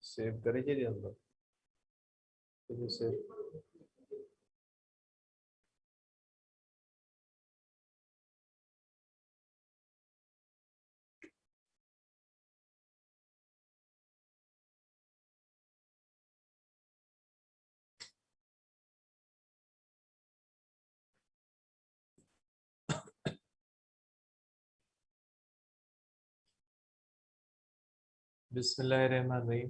Save करे जी अंदर तो सेव बिस्मिल्लाहिर्रहमानिर्रहीम।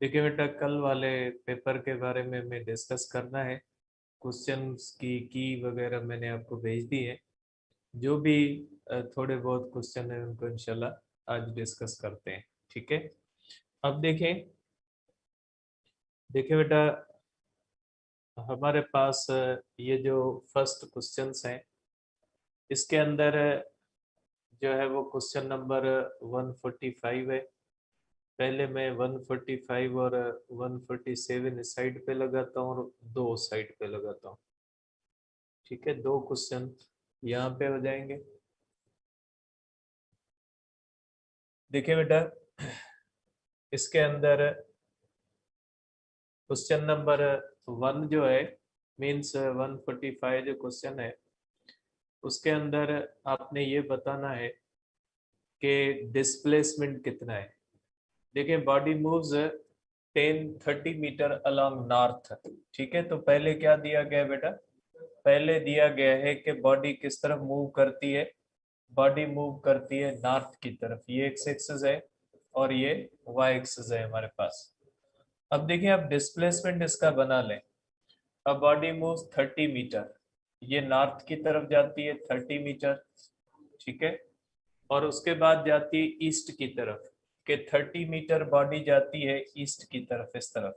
देखिए बेटा, कल वाले पेपर के बारे में हमें डिस्कस करना है। क्वेश्चंस की वगैरह मैंने आपको भेज दी है। जो भी थोड़े बहुत क्वेश्चन है उनको इंशाल्लाह आज डिस्कस करते हैं। ठीक है। अब देखें, देखिए बेटा, हमारे पास ये जो फर्स्ट क्वेश्चंस हैं, इसके अंदर जो है वो क्वेश्चन नंबर 145 है। पहले मैं 145 और 147 इस साइड पे लगाता हूँ और दो साइड पे लगाता हूँ। ठीक है, दो क्वेश्चन यहाँ पे हो जाएंगे। देखिए बेटा, इसके अंदर क्वेश्चन नंबर 1 जो है, मीन्स 145 जो क्वेश्चन है, उसके अंदर आपने ये बताना है कि डिस्प्लेसमेंट कितना है। देखिए, body moves 10-30 metre along north. ठीक है, तो पहले क्या दिया गया बेटा? पहले दिया गया है कि बॉडी किस तरफ मूव करती है। बॉडी मूव करती है नॉर्थ की तरफ। ये एक्स एक्सिस है और ये वाई एक्सिस है हमारे पास। अब देखिए, आप डिस्प्लेसमेंट इसका बना लें। अब बॉडी मूव्स 30 मीटर, ये नॉर्थ की तरफ जाती है 30 मीटर। ठीक है, और उसके बाद जाती है ईस्ट की तरफ, के 30 मीटर बॉडी जाती है ईस्ट की तरफ, इस तरफ।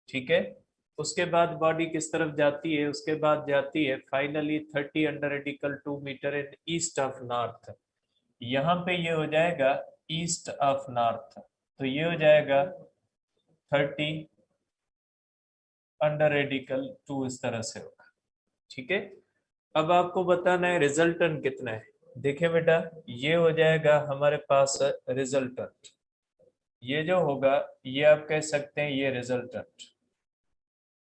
ठीक है, उसके बाद बॉडी किस तरफ जाती है? उसके बाद जाती है finally 30 under radical 2 metre in east of north. यहाँ पे ये हो जाएगा ईस्ट ऑफ नॉर्थ, तो ये हो जाएगा 30 अंडर रेडिकल 2, इस तरह से होगा। ठीक है, अब आपको बताना है रिजल्टेंट कितना है। देखिए बेटा, ये हो जाएगा हमारे पास रिजल्टेंट। ये जो होगा, ये आप कह सकते हैं ये रिजल्टेंट।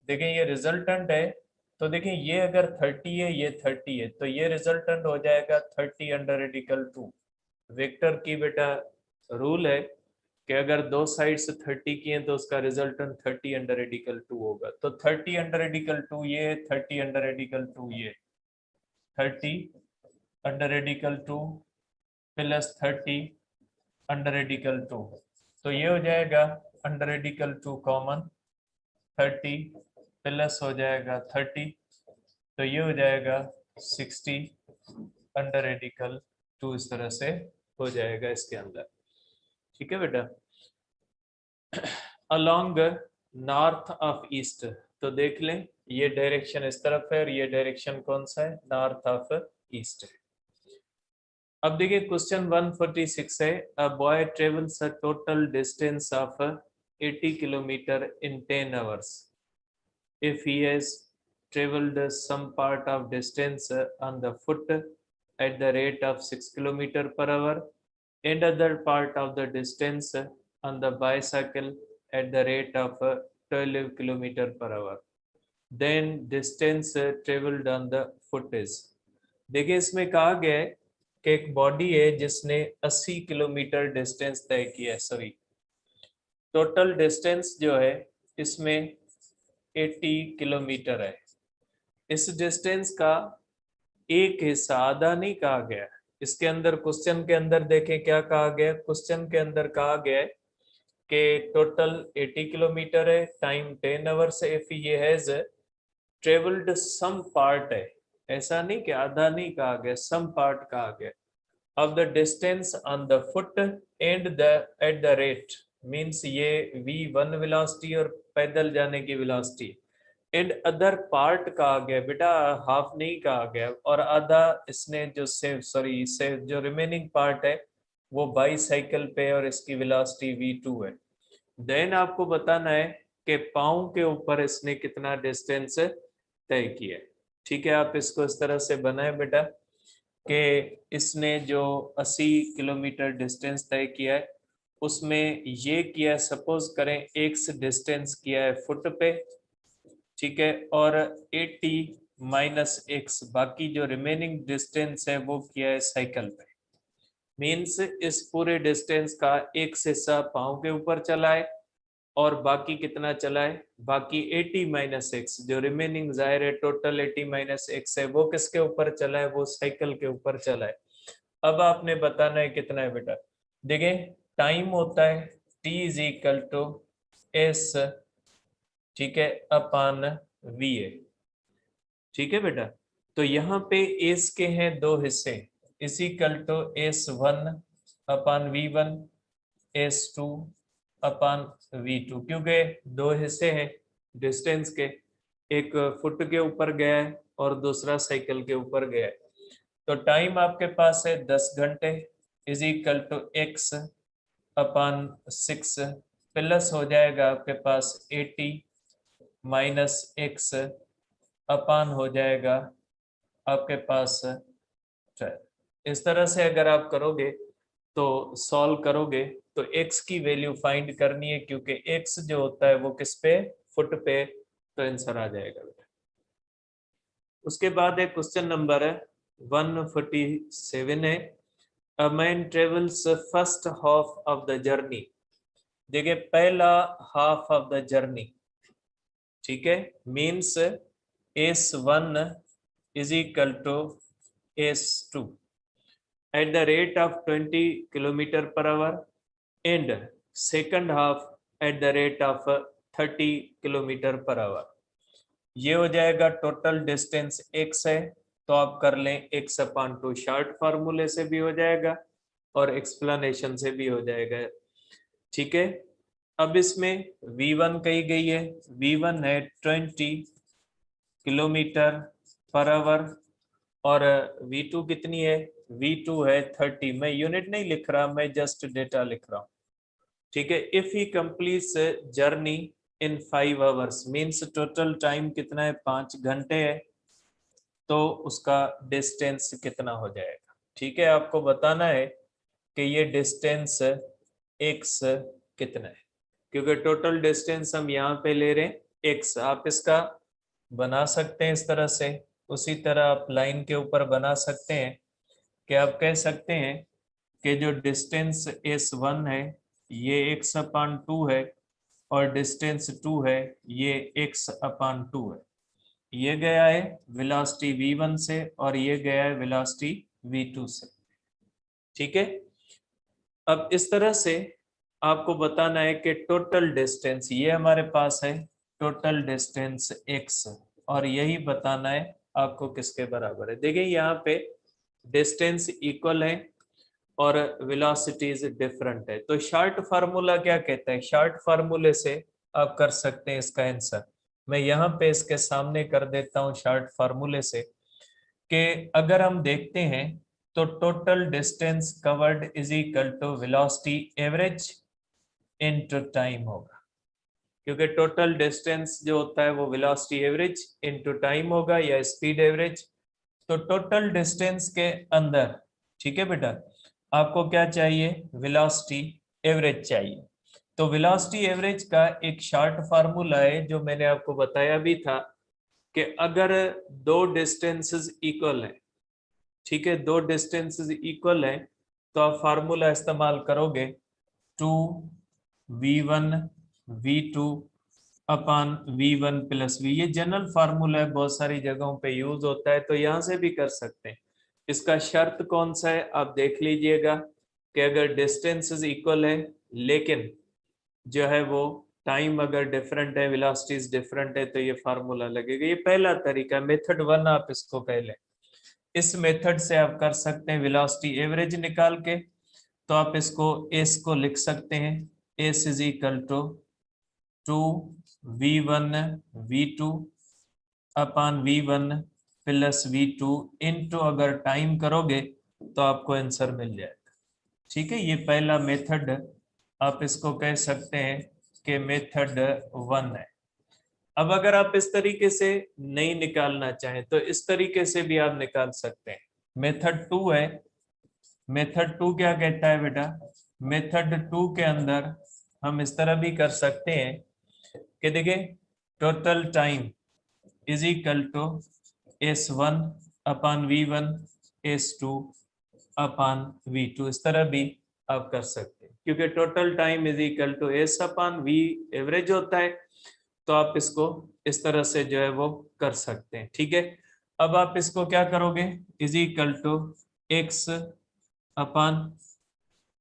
देखिए, ये रिजल्टेंट है, तो देखिए ये अगर 30 है, ये 30 है, तो ये रिजल्टेंट हो जाएगा 30 अंडर रेडिकल 2। वेक्टर की बेटा रूल है कि अगर दो साइड से 30 की है तो उसका रिजल्टेंट 30 अंडर रेडिकल 2 होगा। तो 30 अंडर रेडिकल 2 ये है, 30 अंडर रेडिकल 2 ये, 30 under radical 2 plus 30 under radical 2, तो ये हो जाएगा अंडर रेडिकल 2 कॉमन, 30 प्लस हो जाएगा 30, तो ये हो जाएगा 60 अंडर रेडिकल 2, इस तरह से हो जाएगा इसके अंदर। ठीक है बेटा, अलोंग नॉर्थ ऑफ ईस्ट, तो देख लें ये डायरेक्शन इस तरफ है और ये डायरेक्शन कौन सा है? नॉर्थ ऑफ ईस्ट है। अब देखिए क्वेश्चन 146 है, a boy travels a total distance of 80 kilometre in 10 hours if he has traveled some part of distance on the foot at the rate of 6 kilometer per hour and other part of the distance on the bicycle at the rate of 12 kilometer per hour, then distance traveled on the foot is। देखिए, इसमें कहा गया है कि एक body है जिसने 80 kilometre distance तय किया है। सॉरी, टोटल डिस्टेंस जो है इसमें 80 किलोमीटर है। इस डिस्टेंस का एक हिस्सा, आधा नहीं कहा गया। इसके अंदर क्वेश्चन के अंदर देखें क्या कहा गया। क्वेश्चन के अंदर कहा गया कि टोटल 80 किलोमीटर है, टाइम 10 आवर्स है, if he has travelled some part है। ऐसा नहीं कि आधा नहीं कहा गया, सम पार्ट कहा गया of the distance on the foot and the eight the rate, means ये v1 वेलोसिटी और पैदल जाने की वेलोसिटी। एंड अदर पार्ट कहा गया बेटा, हाफ नहीं कहा गया, और आधा इसने जो से जो रिमेनिंग पार्ट है वो बाईसाइकिल पे और इसकी वेलोसिटी v2 है। देन आपको बताना है कि पाँव के ऊपर इसने कितना डिस्टेंस तय किया है। ठीक है, आप इसको इस तरह से बनाए बेटा कि इसने जो 80 किलोमीटर डिस्टेंस तय किया है उसमें ये किया, सपोज करें एक्स डिस्टेंस किया है फुट पे, ठीक है, और 80 माइनस एक्स बाकी जो रिमेनिंग डिस्टेंस है वो किया है साइकिल पे। मीन्स इस पूरे डिस्टेंस का एक हिस्सा पाँव के ऊपर चला है और बाकी कितना चला है, बाकी 80 माइनस एक्स जो रिमेनिंग जाहिर है टोटल 80 माइनस एक्स है वो किसके ऊपर चला है, वो साइकिल के ऊपर चला है। अब आपने बताना है कितना है बेटा। देखिए टाइम होता है t is equal to S, ठीक है, अपान वी ए। ठीक है बेटा, तो यहाँ पे एस के हैं दो हिस्से, is equal to S1 upon V1, S2 upon V2, क्योंकि दो हिस्से हैं डिस्टेंस के, एक फुट के ऊपर गया है और दूसरा साइकिल के ऊपर गया है। तो टाइम आपके पास है 10 घंटे, is equal to x upon 6 plus हो जाएगा आपके पास 80 माइनस x अपान हो जाएगा आपके पास 12। इस तरह से अगर आप करोगे तो सॉल्व करोगे तो x की वैल्यू फाइंड करनी है, क्योंकि x जो होता है वो किस पे, फुट पे, तो आंसर आ जाएगा बेटा। उसके बाद एक क्वेश्चन नंबर 147 है, a man travels first half of the journey. देखिए पहला हाफ ऑफ द जर्नी, ठीक है, means S1 is equal to S2 at the rate of 20 kilometre per hour and second half at the rate of 30 kilometre per hour. ये हो जाएगा total distance x है, तो आप कर लें x अपान 2, शॉर्ट फार्मूले से भी हो जाएगा और एक्सप्लेनेशन से भी हो जाएगा। ठीक है, अब इसमें v1 कही गई है, v1 है 20 किलोमीटर पर आवर और v2 कितनी है, v2 है 30। मैं यूनिट नहीं लिख रहा, मैं जस्ट डेटा लिख रहा हूँ। ठीक है, if he completes journey in 5 hours means total time कितना है, 5 घंटे है, तो उसका डिस्टेंस कितना हो जाएगा। ठीक है, आपको बताना है कि ये डिस्टेंस x कितना है, क्योंकि टोटल डिस्टेंस हम यहाँ पे ले रहे हैं x। आप इसका बना सकते हैं इस तरह से, उसी तरह आप लाइन के ऊपर बना सकते हैं कि आप कह सकते हैं कि जो डिस्टेंस S1 है ये x अपान 2 है और डिस्टेंस 2 है ये x अपान 2 है। ये गया है वेलोसिटी v1 से और ये गया है वेलोसिटी v2 से। ठीक है, अब इस तरह से आपको बताना है कि टोटल डिस्टेंस ये हमारे पास है, टोटल डिस्टेंस x, और यही बताना है आपको किसके बराबर है। देखिए यहाँ पे डिस्टेंस इक्वल है और वेलोसिटीज डिफरेंट है, तो शॉर्ट फार्मूला क्या कहता है, शॉर्ट फार्मूले से आप कर सकते हैं इसका आंसर। मैं यहाँ पे इसके सामने कर देता हूँ शॉर्ट फार्मूले से कि अगर हम देखते हैं तो total distance covered is equal to velocity average into time होगा, क्योंकि टोटल डिस्टेंस जो होता है वो वेलोसिटी एवरेज इनटू टाइम होगा या स्पीड एवरेज। तो टोटल डिस्टेंस के अंदर, ठीक है बेटा, आपको क्या चाहिए, वेलोसिटी एवरेज चाहिए। तो वेलोसिटी एवरेज का एक शॉर्ट फार्मूला है जो मैंने आपको बताया भी था कि अगर दो डिस्टेंसेस इक्वल हैं, ठीक है, दो डिस्टेंसेस इक्वल हैं, तो आप फार्मूला इस्तेमाल करोगे 2v1 v2 अपान v1 प्लस v। ये जनरल फार्मूला है, बहुत सारी जगहों पे यूज होता है, तो यहां से भी कर सकते हैं। इसका शर्त कौन सा है आप देख लीजिएगा कि अगर डिस्टेंसेस इक्वल है लेकिन जो है वो टाइम अगर डिफरेंट है, वेलोसिटीज डिफरेंट है, तो ये फार्मूला लगेगा। ये पहला तरीका, मेथड 1 आप इसको कह लें। इस मेथड से आप कर सकते हैं वेलोसिटी एवरेज निकाल के, तो आप इसको एस को लिख सकते हैं, S is equal to 2v1 v2 upon V1 plus V2 into अगर टाइम करोगे तो आपको आंसर मिल जाएगा। ठीक है, ये पहला मेथड आप इसको कह सकते हैं कि मेथड 1 है। अब अगर आप इस तरीके से नहीं निकालना चाहें तो इस तरीके से भी आप निकाल सकते हैं। मेथड 2 है। मेथड 2 क्या कहता है बेटा? मेथड 2 के अंदर हम इस तरह भी कर सकते हैं कि देखिए total time is equal to S1 upon V1 S2 upon V2, इस तरह भी आप कर सकते हैं, क्योंकि total time is equal to S upon V average होता है। तो आप इसको इस तरह से जो है वो कर सकते हैं। ठीक है, अब आप इसको क्या करोगे? Is equal to X upon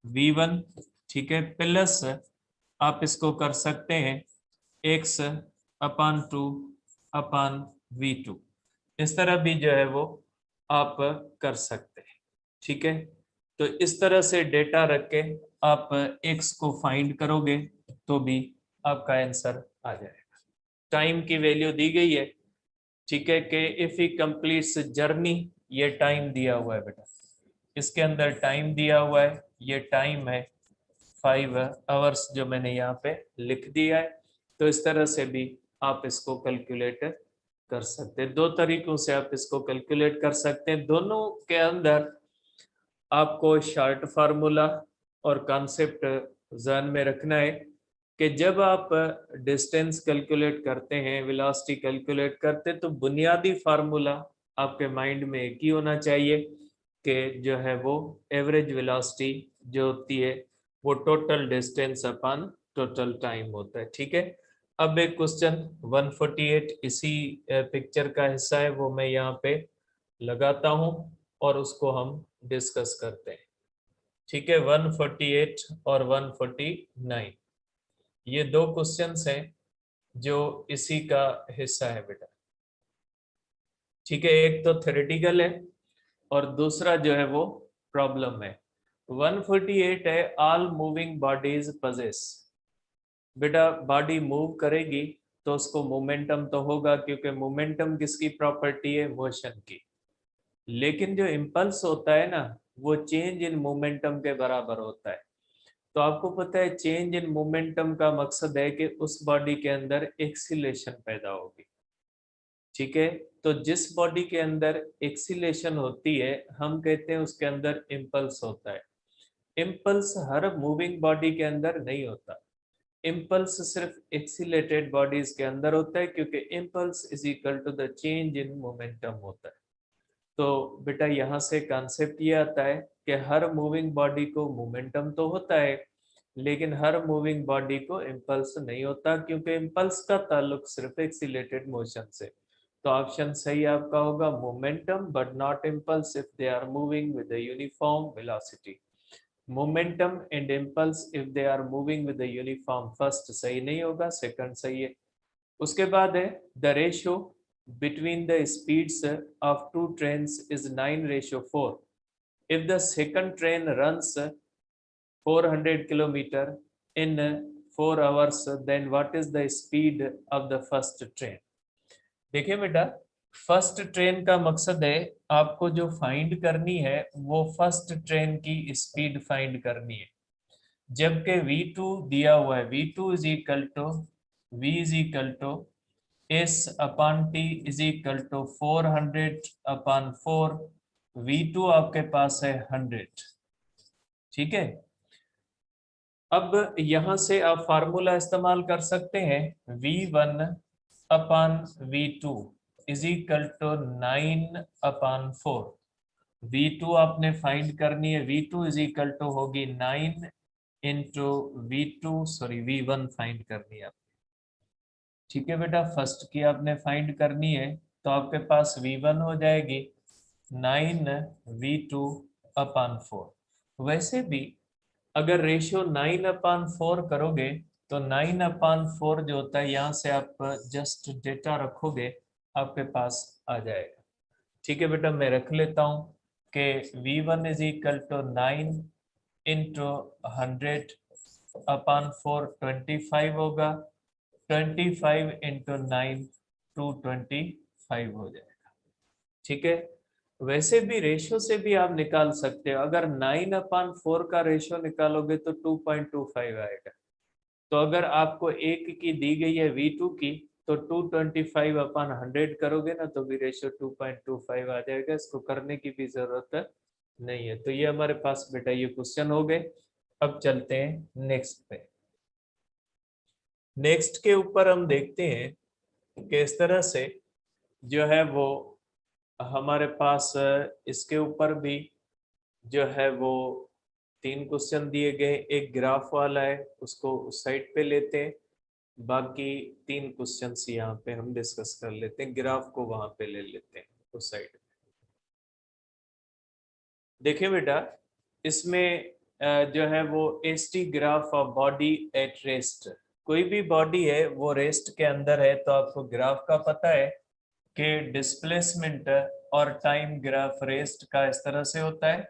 V1, ठीक है, प्लस आप इसको कर सकते हैं X अपॉन 2 अपॉन V2, इस तरह भी जो है वो आप कर सकते हैं। ठीक है, तो इस तरह से डेटा रख के आप X को फाइंड करोगे तो भी आपका आंसर आ जाएगा। टाइम की वैल्यू दी गई है, ठीक है, कि इफ ही कंप्लीट्स जर्नी, ये टाइम दिया हुआ है बेटा, इसके अंदर टाइम दिया हुआ है, ये टाइम है 5 आवर्स जो मैंने यहाँ पे लिख दिया है। तो इस तरह से भी आप इसको कैलकुलेट कर सकते हैं। दो तरीकों से आप इसको कैलकुलेट कर सकते हैं। दोनों के अंदर आपको शॉर्ट फार्मूला और कॉन्सेप्ट ध्यान में रखना है कि जब आप डिस्टेंस कैलकुलेट करते हैं, वेलोसिटी कैलकुलेट करते हैं, तो बुनियादी फार्मूला आपके माइंड में एक ही होना चाहिए कि जो है वो एवरेज वेलोसिटी जो होती है वो total distance upon total time होता है। ठीक है, अब एक क्वेश्चन 148 इसी पिक्चर का हिस्सा है, वो मैं यहाँ पे लगाता हूँ और उसको हम डिस्कस करते हैं। ठीक है, 148 और 149 ये दो क्वेश्चंस हैं जो इसी का हिस्सा है बेटा। ठीक है, एक तो थ्योरेटिकल है और दूसरा जो है वो प्रॉब्लम है। 148 है, ऑल मूविंग बॉडीज पजेस। बेटा बॉडी मूव करेगी तो उसको मोमेंटम तो होगा, क्योंकि मोमेंटम किसकी प्रॉपर्टी है? मोशन की। लेकिन जो इम्पल्स होता है ना, वो चेंज इन मोमेंटम के बराबर होता है। तो आपको पता है चेंज इन मोमेंटम का मकसद है कि उस बॉडी के अंदर एक्सीलेशन पैदा होगी। ठीक है, तो जिस बॉडी के अंदर एक्सीलेशन होती है हम कहते हैं उसके अंदर इम्पल्स होता है। इम्पल्स हर मूविंग बॉडी के अंदर नहीं होता। इम्पल्स सिर्फ एक्सीलेटेड बॉडीज के अंदर होता है, क्योंकि impulse is equal to the change in momentum होता है। तो बेटा यहाँ से कॉन्सेप्ट ये आता है कि हर मूविंग बॉडी को मोमेंटम तो होता है, लेकिन हर मूविंग बॉडी को इम्पल्स नहीं होता, क्योंकि इम्पल्स का ताल्लुक सिर्फ एक्सीलेटेड मोशन से। तो ऑप्शन सही आपका होगा momentum but not impulse if they are moving with uniform velocity. Momentum and impulse if they are moving with uniform, first सही नहीं होगा, सेकंड सही है। उसके बाद है the ratio between the speeds of two trains is 9:4. If the second train runs 400 kilometer in 4 hours, then what is the speed of the first train? देखिए बेटा, फर्स्ट ट्रेन का मकसद है आपको जो फाइंड करनी है वो फर्स्ट ट्रेन की स्पीड फाइंड करनी है। जबकि V2 दिया हुआ है, V2 is equal to V is equal to S upon T is equal to 400 upon 4। V2 आपके पास है 100। ठीक है, अब यहां से आप फार्मूला इस्तेमाल कर सकते हैं, V1 upon V2 is equal to 9 upon 4। V2 आपने फाइंड करनी है, V2 इज इक्वल टू होगी 9 into V2, sorry V1 find करनी है। ठीक है बेटा, फर्स्ट की आपने फाइंड करनी है तो आपके पास V1 हो जाएगी 9V2 अपॉन 4। वैसे भी अगर रेशियो 9/4 करोगे तो 9/4 जो होता है यहाँ से आप जस्ट डेटा रखोगे आपके पास आ जाएगा। ठीक है बेटा, मैं रख लेता हूँ कि V1 is equal to 9 into 100/4 25 होगा, 25 इंटू 9 225। 5 हो जाएगा। ठीक है, वैसे भी रेशो से भी आप निकाल सकते हो। अगर 9/4 का रेशो निकालोगे तो 2.25 आएगा। तो अगर आपको एक की दी गई है V2 की, तो 225/100 करोगे ना तो भी रेशो 2.25 आ जाएगा। इसको करने की भी जरूरत नहीं है। तो ये हमारे पास बेटा ये क्वेश्चन हो गए। अब चलते हैं नेक्स्ट पे। नेक्स्ट के ऊपर हम देखते हैं कि इस तरह से जो है वो हमारे पास इसके ऊपर भी जो है वो 3 क्वेश्चन दिए गए। एक ग्राफ वाला है, उसको उस साइड पे लेते हैं। बाकी 3 क्वेश्चंस यहाँ पे हम डिस्कस कर लेते हैं। ग्राफ को वहां पे ले लेते हैं उस साइड। देखिए बेटा, इसमें जो है वो ST graph of body at rest. कोई भी बॉडी है वो रेस्ट के अंदर है, तो आपको ग्राफ का पता है कि डिस्प्लेसमेंट और टाइम ग्राफ रेस्ट का इस तरह से होता है।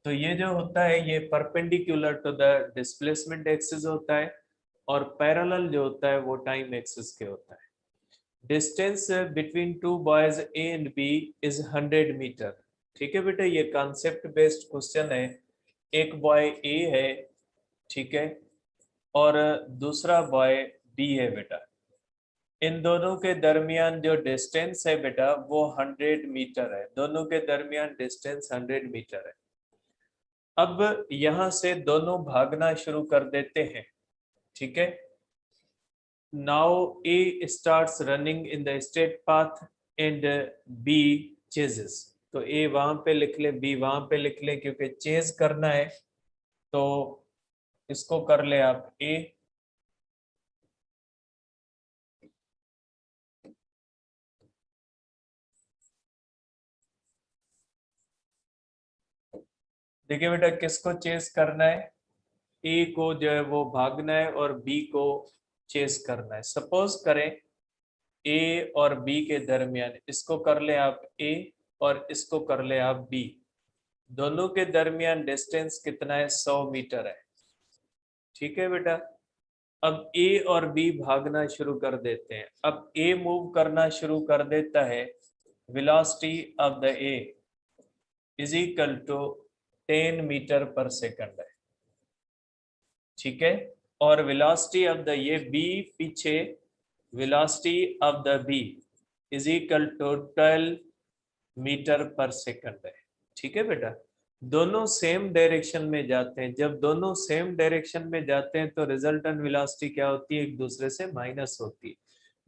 तो ये जो होता है ये perpendicular to the displacement axis होता है, और पैरेलल जो होता है वो टाइम एक्सिस के होता है। Distance between two boys A and B is 100 metre. ठीक है बेटा, ये कॉन्सेप्ट बेस्ड क्वेश्चन है। एक बॉय ए है, ठीक है, और दूसरा बॉय बी है बेटा। इन दोनों के दरमियान जो डिस्टेंस है बेटा वो 100 मीटर है। दोनों के दरमियान डिस्टेंस 100 मीटर है। अब यहां से दोनों भागना शुरू कर देते हैं। ठीक है, now A starts running in the straight path and B chases. तो ए वहां पे लिख ले, बी वहां पे लिख ले, क्योंकि चेज करना है। तो इसको कर ले आप ए, देखिए बेटा किसको चेस करना है, ए को जो है वो भागना है और बी को चेस करना है। सपोज करें ए और बी के दरमियान, इसको कर ले आप ए और इसको कर ले आप बी। दोनों के दरमियान डिस्टेंस कितना है, 100 मीटर है। ठीक है बेटा, अब ए और बी भागना शुरू कर देते हैं। अब ए मूव करना शुरू कर देता है, velocity of the A is equal to 10 metre per second है। ठीक है, और वेलोसिटी ऑफ द ये बी पीछे, velocity of the B is equal to 12 metre per second है। ठीक है बेटा, दोनों सेम डायरेक्शन में जाते हैं। जब दोनों सेम डायरेक्शन में जाते हैं तो रिजल्टेंट वेलोसिटी क्या होती है, एक दूसरे से माइनस होती है।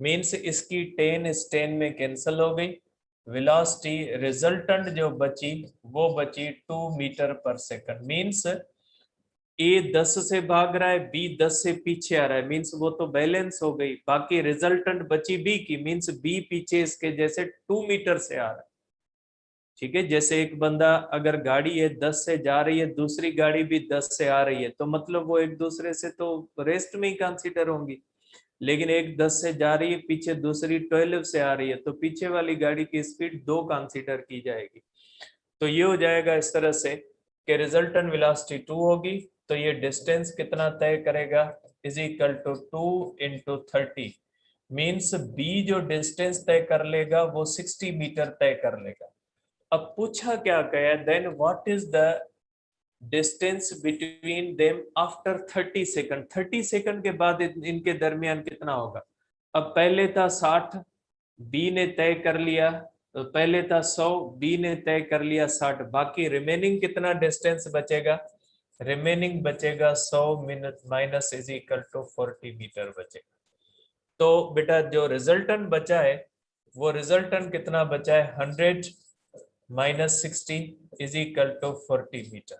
मीन्स इसकी 10 इस 10 में कैंसिल हो गई। वेलोसिटी रिजल्टेंट जो बची वो बची 2 मीटर पर सेकंड। मीन्स ए 10 से भाग रहा है, बी 10 से पीछे आ रहा है। मीन्स वो तो बैलेंस हो गई। बाकी रिजल्टेंट बची बी की, मीन्स बी पीछे इसके जैसे 2 मीटर से आ रहा है। ठीक है, जैसे एक बंदा अगर गाड़ी है 10 से जा रही है, दूसरी गाड़ी भी 10 से आ रही है, तो मतलब वो एक दूसरे से तो रेस्ट में ही कंसीडर होंगी। लेकिन एक 10 से जा रही है पीछे, दूसरी 12 से आ रही है, तो पीछे वाली गाड़ी की स्पीड 2 कंसीडर की जाएगी। तो ये हो जाएगा इस तरह से कि रिजल्टेंट वेलोसिटी 2 होगी। तो ये डिस्टेंस कितना तय करेगा, is equal to 2 into 30। Means B जो डिस्टेंस तय कर लेगा वो 60 मीटर तय कर लेगा। अब पूछा क्या गया, then what is the distance between them after 30 second. 30 second के बाद इनके दरमियान कितना होगा। अब पहले था 60, बी ने तय कर लिया। तो पहले था 100, बी ने तय कर लिया 60। बाकी रिमेनिंग कितना डिस्टेंस बचेगा, रिमेनिंग बचेगा 100 minute minus is equal to 40 metre बचेगा। तो बेटा जो रिजल्टेंट बचा है वो रिजल्टेंट कितना बचा है, 100 minus 60 is equal to 40 metre.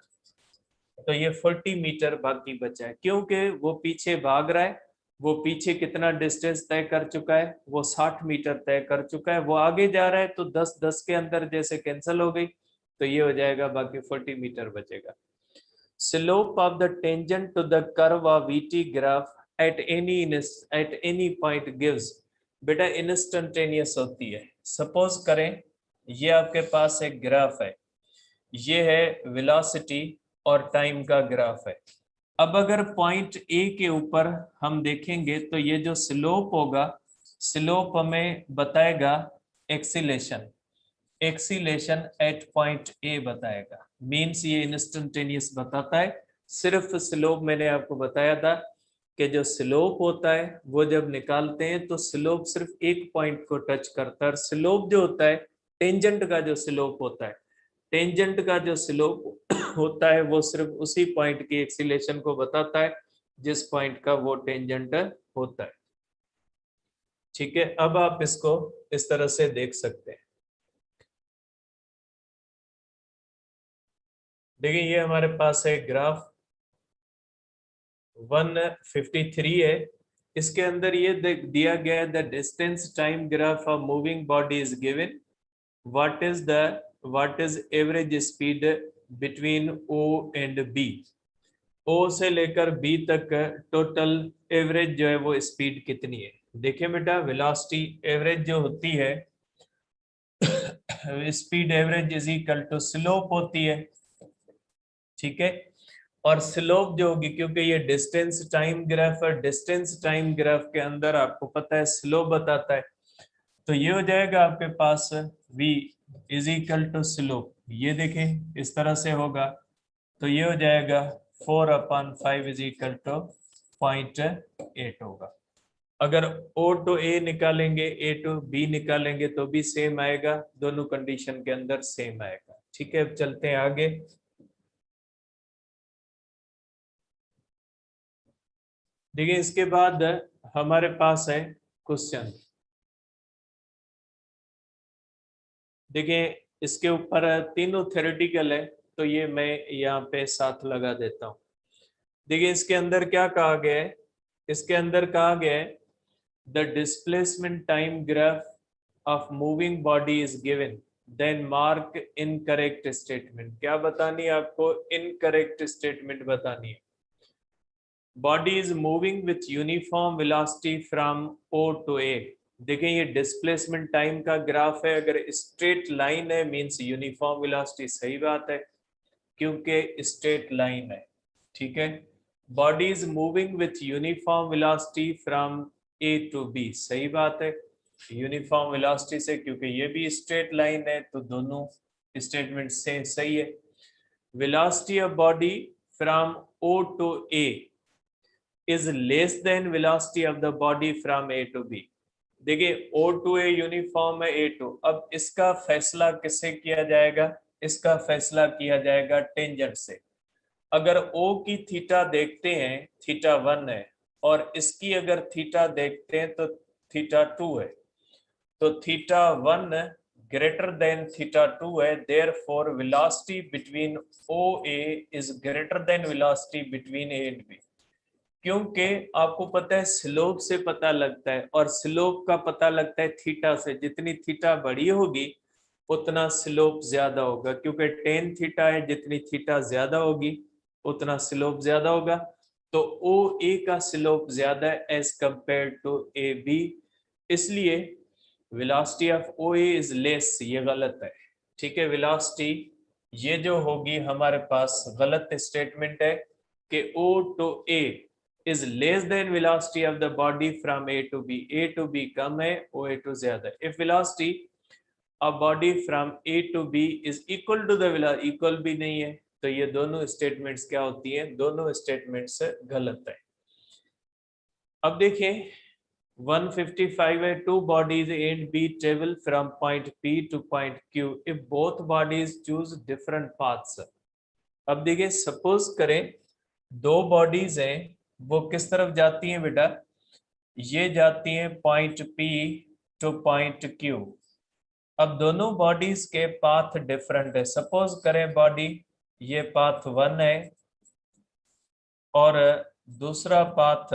तो ये 40 मीटर बाकी बचा है, क्योंकि वो पीछे भाग रहा है। वो पीछे कितना डिस्टेंस तय कर चुका है, वो 60 मीटर तय कर चुका है। वो आगे जा रहा है तो 10-10 के अंदर जैसे कैंसिल हो गई, तो ये हो जाएगा, बाकी 40 मीटर बचेगा। Slope of the tangent to the curve of VT graph at any point gives. बेटा इंस्टेंटेनियस होती है। सपोज करें ये आपके पास एक ग्राफ है, ये है वेलोसिटी और टाइम का ग्राफ है। अब अगर पॉइंट ए के ऊपर हम देखेंगे तो ये जो स्लोप होगा, स्लोप हमें बताएगा acceleration, acceleration at point A बताएगा, मीन्स ये इंस्टेंटेनियस बताता है। सिर्फ स्लोप मैंने आपको बताया था कि जो स्लोप होता है वो जब निकालते हैं तो स्लोप सिर्फ एक पॉइंट को टच करता है, और स्लोप जो होता है टेंजेंट का जो स्लोप होता है, टेंजेंट का जो स्लोप होता है वो सिर्फ उसी पॉइंट की एक्सीलेशन को बताता है जिस पॉइंट का वो टेंजेंट होता है। ठीक है, अब आप इसको इस तरह से देख सकते हैं। देखिए ये हमारे पास है ग्राफ 153 है, इसके अंदर ये दिया गया है the distance time graph of moving body is given, what is average speed between O and B. O से लेकर बी तक टोटल एवरेज जो है वो स्पीड कितनी है। देखिए बेटा, वेलोसिटी एवरेज जो होती है speed average is equal to slope होती है, ठीक है। और स्लोप जो होगी, क्योंकि ये डिस्टेंस टाइम ग्राफ है, डिस्टेंस टाइम ग्राफ के अंदर आपको पता है स्लोप बताता है, तो ये हो जाएगा आपके पास v is equal to slope. ये देखें इस तरह से होगा, तो ये हो जाएगा 4/5 इज इक्वल टू 0.8 होगा। अगर O टू A निकालेंगे, A टू B निकालेंगे तो भी सेम आएगा, दोनों कंडीशन के अंदर सेम आएगा। ठीक है, अब चलते हैं आगे। देखिए इसके बाद हमारे पास है क्वेश्चन। देखिए इसके ऊपर तीनों थ्योरेटिकल है, तो ये मैं यहाँ पे साथ लगा देता हूँ। देखिए इसके अंदर क्या कहा गया है, इसके अंदर कहा गया है the displacement time graph of moving body is given, then mark incorrect statement. क्या बतानी है आपको? इनकरेक्ट स्टेटमेंट बतानी है। Body is moving with uniform velocity from O to A. देखें ये डिस्प्लेसमेंट टाइम का ग्राफ है, अगर स्ट्रेट लाइन है मींस यूनिफॉर्म वेलोसिटी, सही बात है क्योंकि स्ट्रेट लाइन है, ठीक है। Body is moving with uniform velocity from A to B, सही बात है, यूनिफॉर्म वेलोसिटी से, क्योंकि ये भी स्ट्रेट लाइन है, तो दोनों स्टेटमेंट से सही है। Velocity of body from O to A is less than velocity of the body from A to B। देखिए O to A यूनिफॉर्म है, A to, अब इसका फैसला किससे किया जाएगा? इसका फैसला किया जाएगा टेंजेंट से। अगर O की थीटा देखते हैं, थीटा 1 है, और इसकी अगर थीटा देखते हैं तो थीटा 2 है, तो थीटा 1 ग्रेटर देन थीटा 2 है, therefore velocity between OA is greater than velocity between A and B। क्योंकि आपको पता है स्लोप से पता लगता है, और स्लोप का पता लगता है थीटा से, जितनी थीटा बड़ी होगी उतना स्लोप ज्यादा होगा, क्योंकि टेन थीटा है, जितनी थीटा ज्यादा होगी उतना स्लोप ज्यादा होगा। तो ओ ए का स्लोप ज्यादा है as compare to A B, इसलिए velocity of O A is less, ये गलत है, ठीक है। वेलोसिटी ये जो होगी हमारे पास गलत स्टेटमेंट है कि O to A is less than velocity of the body from A to B। A to B कम है, OA to ज्यादा है। If velocity of body from A to B is equal to the velocity, equal भी नहीं है, तो ये दोनों statements क्या होती हैं? दोनों स्टेटमेंट्स गलत है। अब देखें 155 है, two bodies A and B travel from point P to point Q if both bodies choose different paths। अब देखिए सपोज करें दो बॉडीज हैं, वो किस तरफ जाती हैं बेटा? ये जाती हैं point P two point Q। अब दोनों बॉडीज के पाथ डिफरेंट है। सपोज करें बॉडी ये पाथ 1 है और दूसरा पाथ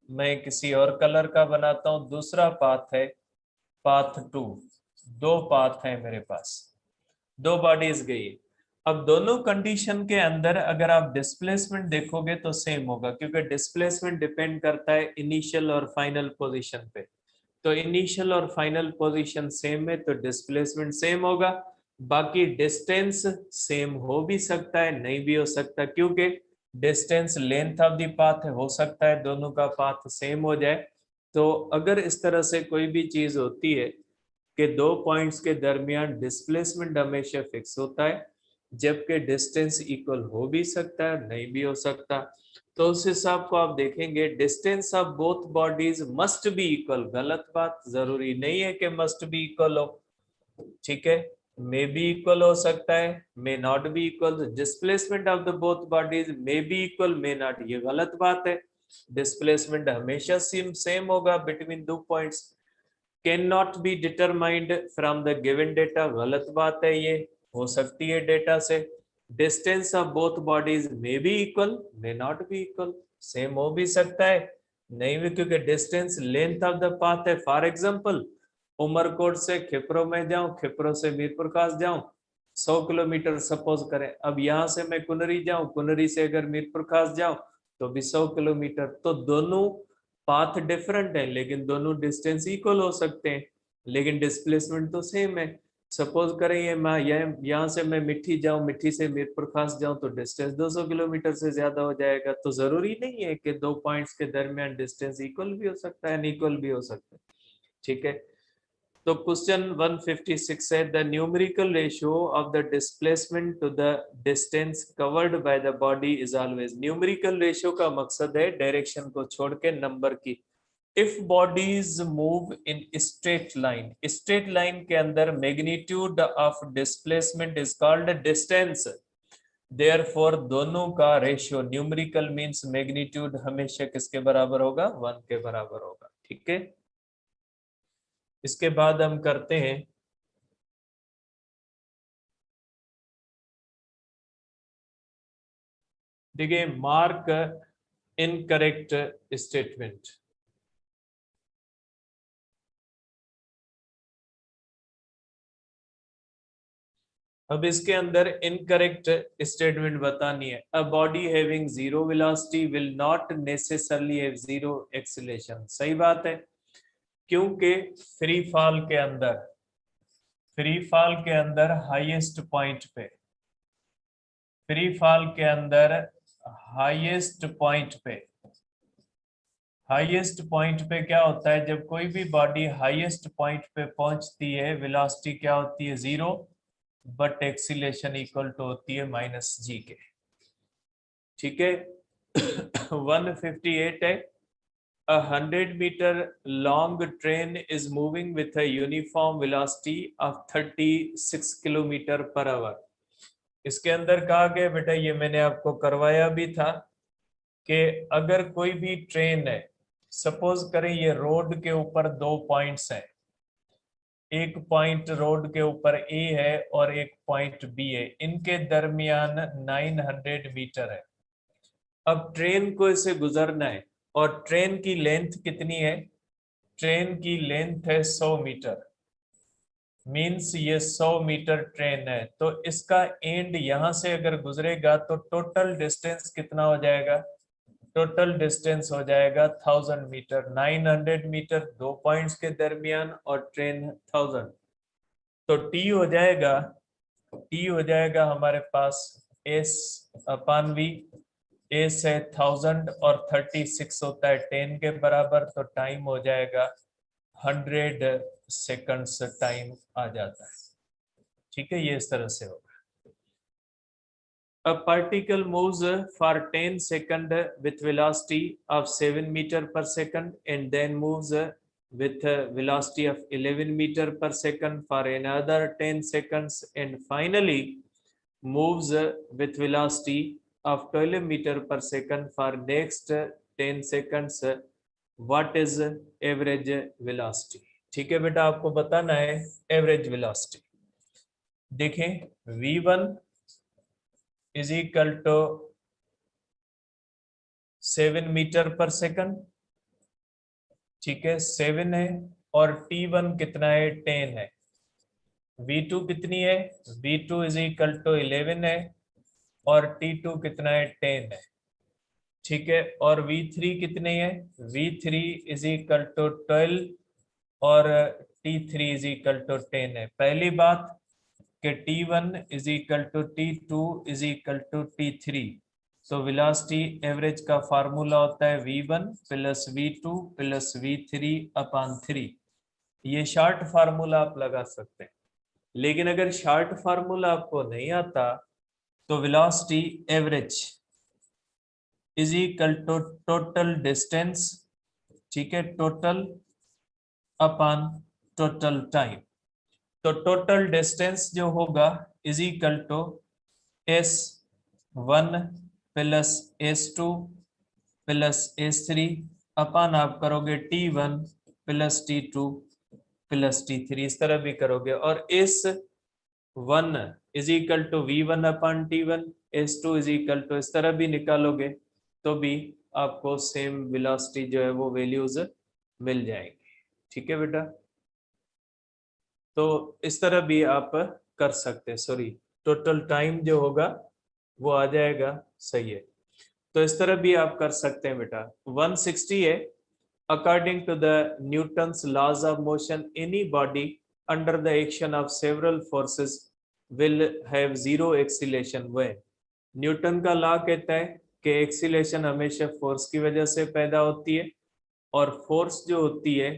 मैं किसी और कलर का बनाता हूं, दूसरा पाथ है पाथ 2। दो पाथ है मेरे पास, दो बॉडीज गई। अब दोनों कंडीशन के अंदर अगर आप डिस्प्लेसमेंट देखोगे तो सेम होगा, क्योंकि डिस्प्लेसमेंट डिपेंड करता है इनिशियल और फाइनल पोजीशन पे। तो इनिशियल और फाइनल पोजीशन सेम है तो डिस्प्लेसमेंट सेम होगा। बाकी डिस्टेंस सेम हो भी सकता है, नहीं भी हो सकता, क्योंकि distance length of the path है, हो सकता है दोनों का पाथ सेम हो जाए। तो अगर इस तरह से कोई भी चीज होती है कि दो पॉइंट्स के दरमियान डिस्प्लेसमेंट हमेशा फिक्स होता है, जबकि डिस्टेंस इक्वल हो भी सकता है नहीं भी हो सकता। तो उस हिसाब को आप देखेंगे distance of both bodies must be equal, गलत बात, जरूरी नहीं है कि मस्ट बी इक्वल हो, ठीक है, मे बी इक्वल हो सकता है, may not be equal. Displacement of the both bodies may be equal may not, ये गलत बात है। डिस्प्लेसमेंट हमेशा सेम होगा बिटवीन दो points. Can not be determined from the given data, गलत बात है, ये हो सकती है डेटा से। Distance of both bodies may be equal may not be equal, same हो भी सकता है नहीं भी, क्योंकि distance length of the path है। फॉर एग्जांपल उमरकोट से खिप्रो में जाऊं, खिप्रो से मीरपुर खास जाऊं, 100 किलोमीटर सपोज करें। अब यहां से मैं कुनरी जाऊं, कुनरी से अगर मीरपुर खास जाऊं तो भी 100 किलोमीटर। तो दोनों पाथ डिफरेंट है लेकिन दोनों डिस्टेंस इक्वल हो सकते हैं, लेकिन डिस्प्लेसमेंट तो सेम है। सपोज करें ये मैं यहाँ से मैं मिट्टी जाऊं, मिट्टी से मीरपुर खास जाऊं तो डिस्टेंस 200 किलोमीटर से ज्यादा हो जाएगा। तो जरूरी नहीं है कि दो पॉइंट्स के दरमियान डिस्टेंस इक्वल भी हो सकता है अनइक्वल भी हो सकता है, ठीक है। तो क्वेश्चन 156 है the numerical ratio of the displacement to the distance covered by the body is always. Numerical ratio का मकसद है डायरेक्शन को छोड़ के नंबर की। If bodies move in straight line, straight line के अंदर magnitude of displacement is called distance, therefore दोनों का रेशियो न्यूमेरिकल मींस मैग्नीट्यूड हमेशा किसके बराबर होगा, 1 के बराबर होगा, ठीक है। इसके बाद हम करते हैं देखिए मार्क इनकरेक्ट स्टेटमेंट। अब इसके अंदर इनकरेक्ट स्टेटमेंट बतानी है। A body having zero velocity will not necessarily have zero acceleration. सही बात है, क्योंकि फ्री फॉल के अंदर, फ्री फॉल के अंदर हाईएस्ट पॉइंट पे, फ्री फॉल के अंदर हाईएस्ट पॉइंट पे, हाईएस्ट पॉइंट पे क्या होता है, जब कोई भी बॉडी हाईएस्ट पॉइंट पे पहुंचती है वेलोसिटी क्या होती है, zero, but acceleration equal to होती है माइनस जी के, ठीक है। 158 है a 100-meter long train is moving with a uniform velocity of 36 kilometre per our. इसके अंदर कहा गया बेटा, ये मैंने आपको करवाया भी था कि अगर कोई भी ट्रेन है, सपोज करें ये रोड के ऊपर दो पॉइंट्स हैं, एक पॉइंट रोड के ऊपर ए है और एक पॉइंट बी है, इनके दरमियान 900 मीटर है। अब ट्रेन को इसे गुजरना है और ट्रेन की लेंथ कितनी है, ट्रेन की लेंथ है 100 मीटर, मीन्स ये 100 मीटर ट्रेन है। तो इसका एंड यहां से अगर गुजरेगा तो टोटल डिस्टेंस कितना हो जाएगा, टोटल डिस्टेंस हो जाएगा 1000 मीटर। 900 मीटर दो पॉइंट्स के दरमियान और ट्रेन 1000, तो टी हो जाएगा, टी हो जाएगा हमारे पास एस अपान वी। एस है 1000 और 36 होता है 10 के बराबर, तो टाइम हो जाएगा 100 सेकंड्स टाइम आ जाता है, ठीक है। ये इस तरह से होगा। A particle moves for 10 seconds with velocity of 7 meter per second and then moves with a velocity of 11 meter per second for another 10 seconds and finally moves with velocity of 12 meter per second for next 10 seconds. What is average velocity? ठीक है बेटा, आपको बताना है average velocity. देखें v1 is equal to 7 metre per second, ठीक है, 7 है, और t1 कितना है, 10 है। v2 कितनी है, v2 इज इक्वल टू 11 है, और t2 कितना है, 10 है, ठीक है। और v3 कितने है, v3 इज इक्वल टू 12 और t3 इज इक्वल टू 10 है। पहली बात कि t1 is equal to t2 is equal to t3, तो वेलोसिटी एवरेज का फार्मूला होता है v1 plus v2 plus v3 अपान 3। ये शार्ट फार्मूला आप लगा सकते हैं, लेकिन अगर शार्ट फार्मूला आपको नहीं आता तो velocity average is equal to total distance, ठीक है, टोटल अपॉन टोटल टाइम। तो टोटल डिस्टेंस जो होगा is equal to S1 plus S2 plus S3 upon आप करोगे T1 plus T2 plus T3, इस तरह भी करोगे। और S1 is equal to V1 upon T1, S2 is equal to, इस तरह भी निकालोगे तो भी आपको सेम वेलोसिटी जो है वो वैल्यूज मिल जाएंगे। ठीक है बेटा, तो इस तरह भी आप कर सकते हैं। सॉरी, टोटल टाइम जो होगा वो आ जाएगा, सही है। तो इस तरह भी आप कर सकते हैं बेटा। 160 है, according to the Newton's laws of motion any body under the action of several forces will have zero acceleration when. Newton का लॉ कहता है कि एक्सीलेशन हमेशा फोर्स की वजह से पैदा होती है, और फोर्स जो होती है,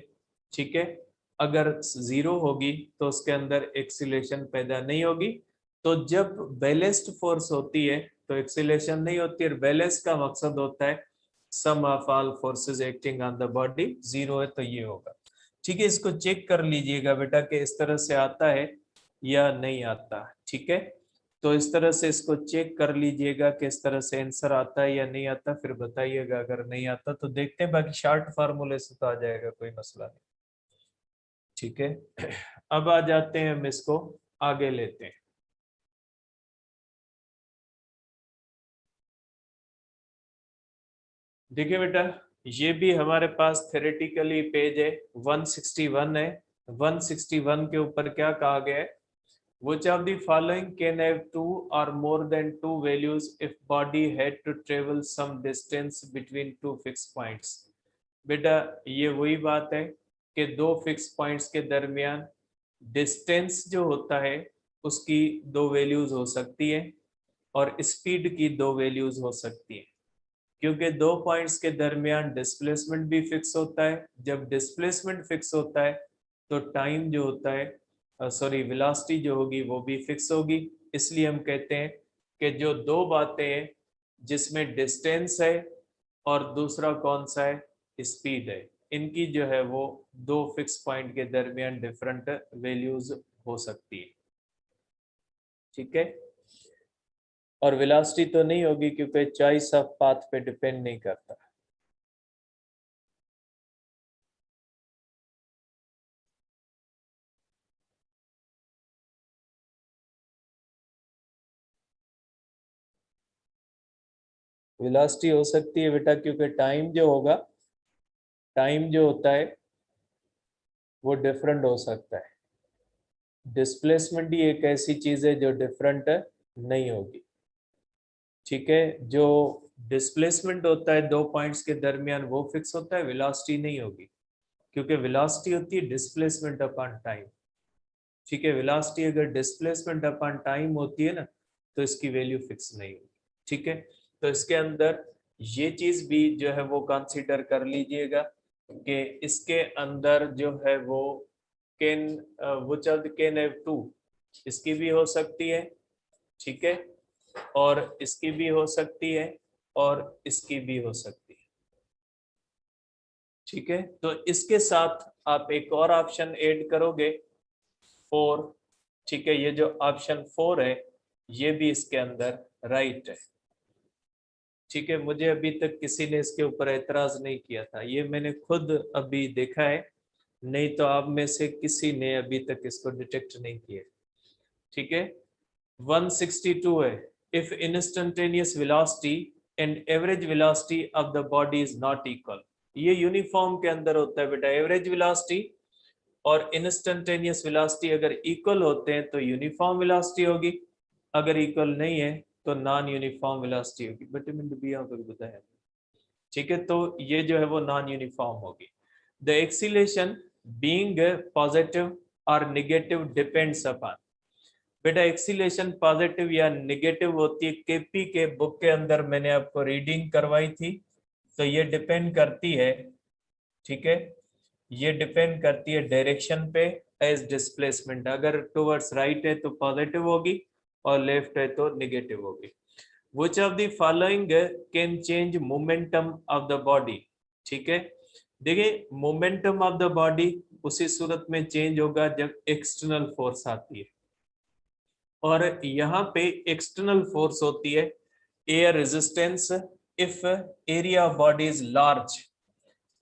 ठीक है, अगर जीरो होगी तो उसके अंदर एक्सीलेशन पैदा नहीं होगी। तो जब बैलेंस्ड फोर्स होती है तो एक्सीलेशन नहीं होती है। बैलेंस का मकसद होता है sum of all forces acting on the body zero है, तो ये होगा। ठीक है, इसको चेक कर लीजिएगा बेटा कि इस तरह से आता है या नहीं आता। ठीक है, तो इस तरह से इसको चेक कर लीजिएगा कि इस तरह से आंसर आता है या नहीं आता, फिर बताइएगा। अगर नहीं आता तो देखते हैं, बाकी शार्ट फार्मूले से तो आ जाएगा, कोई मसला नहीं। ठीक है, अब आ जाते हैं, हम इसको आगे लेते हैं। देखिए बेटा, ये भी हमारे पास थ्योरेटिकली पेज है 161 है। 161 के ऊपर क्या कहा गया है? Which of the following can have two or more than two values if body had to travel some distance between two fixed points? बेटा, ये वही बात है कि दो फिक्स पॉइंट्स के दरमियान डिस्टेंस जो होता है उसकी दो वैल्यूज हो सकती है, और स्पीड की दो वैल्यूज हो सकती है। क्योंकि दो पॉइंट्स के दरमियान डिस्प्लेसमेंट भी फिक्स होता है। जब डिस्प्लेसमेंट फिक्स होता है तो टाइम जो होता है, सॉरी, वेलोसिटी जो होगी वो भी फिक्स होगी। इसलिए हम कहते हैं कि जो दो बातें हैं जिसमें डिस्टेंस है और दूसरा कौन सा है, स्पीड है, इनकी जो है वो दो फिक्स पॉइंट के दरमियान डिफरेंट वैल्यूज हो सकती है। ठीक है, और वेलोसिटी तो नहीं होगी क्योंकि चॉइस ऑफ पाथ पे डिपेंड नहीं करता। वेलोसिटी हो सकती है बेटा, क्योंकि टाइम जो होगा, टाइम जो होता है वो डिफरेंट हो सकता है। डिस्प्लेसमेंट ही एक ऐसी चीज है जो डिफरेंट नहीं होगी। ठीक है, जो डिस्प्लेसमेंट होता है दो पॉइंट्स के दरमियान वो फिक्स होता है, वेलोसिटी नहीं होगी, क्योंकि वेलोसिटी होती है डिस्प्लेसमेंट अपॉन टाइम। ठीक है, वेलोसिटी अगर डिस्प्लेसमेंट अपॉन टाइम होती है ना, तो इसकी वैल्यू फिक्स नहीं होगी। ठीक है, तो इसके अंदर ये चीज भी जो है वो कंसीडर कर लीजिएगा कि इसके अंदर जो है वो कैन वो चल कैन हैव टू, इसकी भी हो सकती है, ठीक है, और इसकी भी हो सकती है, और इसकी भी हो सकती है। ठीक है, तो इसके साथ आप एक और ऑप्शन ऐड करोगे, 4। ठीक है, ये जो ऑप्शन 4 है ये भी इसके अंदर राइट है। ठीक है, मुझे अभी तक किसी ने इसके ऊपर एतराज नहीं किया था, ये मैंने खुद अभी देखा है, नहीं तो आप में से किसी ने अभी तक इसको डिटेक्ट नहीं किया। ठीक है, 162 है, if instantaneous velocity and average velocity of the body is not equal. ये यूनिफॉर्म के अंदर होता है बेटा। एवरेज वेलोसिटी और इंस्टेंटेनियस वेलोसिटी अगर इक्वल होते हैं तो यूनिफॉर्म वेलोसिटी होगी, अगर इक्वल नहीं है तो नॉन यूनिफॉर्म वेलोसिटी होगी। विटामिन डी यहाँ पर बताया। ठीक है, तो ये जो है वो नॉन यूनिफॉर्म होगी। द एक्सीलेशन बीइंग पॉजिटिव और नेगेटिव डिपेंड्स अपॉन। बेटा, एक्सीलेशन पॉजिटिव या नेगेटिव होती है, केपी के बुक के अंदर मैंने आपको रीडिंग करवाई थी, तो ये डिपेंड करती है, ठीक है, ये डिपेंड करती है डायरेक्शन पे एज डिस्प्लेसमेंट। अगर टुवर्ड्स राइट है तो पॉजिटिव होगी और लेफ्ट है तो निगेटिव होगी। Which of the following can change momentum of the body? ठीक है, देखिए मोमेंटम ऑफ द बॉडी उसी सूरत में चेंज होगा जब एक्सटर्नल फोर्स आती है, और यहाँ पे एक्सटर्नल फोर्स होती है air resistance if area of body is large.